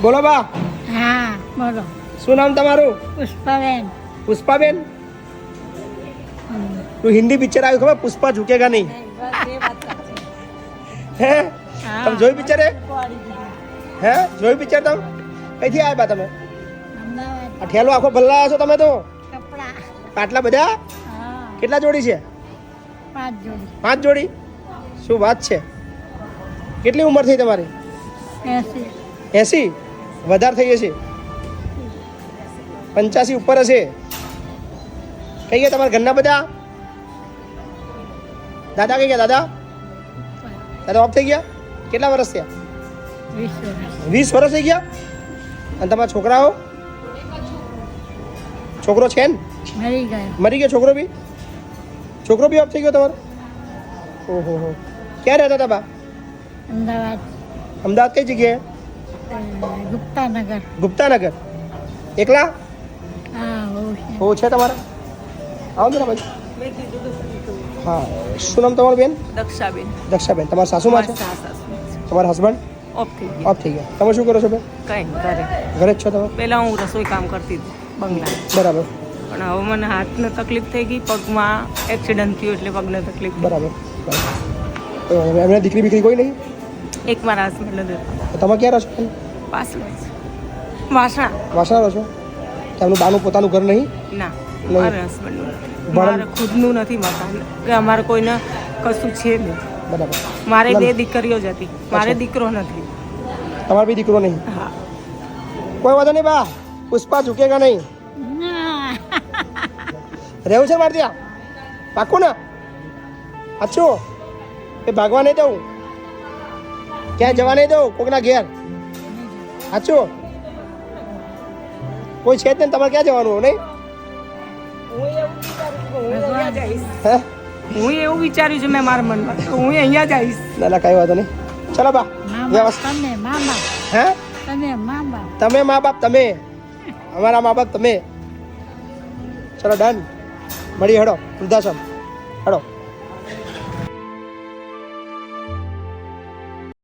બોલો બા. હા બોલો. શું નામ તમારું? પુષ્પાબેન. પુષ્પાબેન. તું હિન્દી પિક્ચર આવ્યું ખબર પુષ્પા ઝુકેગા નહીં? હે તમે જોયું પિક્ચર? હે જોયું પિક્ચર તમે? કઈથી આવ્યા બા તમે? અમદાવાદ. આ ઠેલો આખો ભલ્લા છો તમે તો. કપડા. આટલા બધા? હા કેટલા જોડી છે? 5 જોડી. 5 જોડી. શું વાત છે? કેટલી ઉંમર થઈ તમારી? 80. 80? વધારે થઈ હશે, 85 ઉપર હશે. કઈ ગયા તમારા ઘરના બધા? દાદા કઈ ગયા? દાદા દાદા ઓફ થઈ ગયા? કેટલા વર્ષ થયા? 20 વર્ષ. 20 વર્ષ થઈ ગયા. અને તમારા છોકરાઓ? છોકરો છે ને? મરી ગયો. મરી ગયો છોકરો બી? છોકરો બી ઓફ થઈ ગયો તમારો? ઓહો હો. ક્યાં રહેતા હતા બા? અમદાવાદ. અમદાવાદ કઈ જગ્યાએ? ગુપ્તાનગર. ગુપ્તાનગર. એકલા? હા હોવું છે. ઓ છે તમારા? આવો ને ભાઈ. હા શું નામ તમારું બેન? દક્ષાબેન. દક્ષાબેન. તમારા સાસુમાં છે? તમારા હસબન્ડ ઓફ થઈ ગઈ. ઓફ થઈ ગયા. તમે શું કરો છો બેન? કઈ ઘરે ઘરે જ છો તમે? પહેલા હું રસોઈ કામ કરતી હતી બંગલા, બરાબર પણ હવે મને હાથને તકલીફ થઈ ગઈ, પગમાં એક્સિડન્ટ થયું એટલે પગને તકલીફ થઈ. બરાબર બરાબર. એમને દીકરી બીકરી કોઈ નહીં? એક મારા હસબન્ડ હતા તો તમે ક્યાં રહો છો બેન? પાછળ વાસણા. વાસણા રહો છો? એમનું બાનું પોતાનું ઘર નહીં? ના, નહીં. મારા હસબન્ડનું નથી. ભણન- મારે ખુદનું નથી મકાન કે અમારે કોઈને કશું છે નહીં. બરાબર. મારે 2 દીકરીઓ જ હતી, મારે દીકરો નથી. તમારે બી દીકરો નહીં? હા. કોઈ વાંધો નહીં બા. પુષ્પા ઝુકેગા નહીં. ના. રહેવું છે મારે ત્યાં? પાક્કું ને? અચ્છું એ ભાગવા નહીં દઉં, ક્યાંય જવા નહીં દઉં કોકના ઘેર? સાચું? કોઈ છે જ નહીં, તમારે ક્યાં જવાનું નહીં? હે હું એવું વિચાર્યું છે મેં મારા મનમાં કે હું અહીંયા જ આવીશ. ના ના કઈ વાંધો નહીં. ચલો બા. વ્યવસ્થા. તમે મા બાપ. હે તમે મા બાપ. તમે મા બાપ તમે, અમારા મા બાપ તમે. ચલો ડન. મળીએ. હેડો વૃદ્ધાશ્રમ હેડો.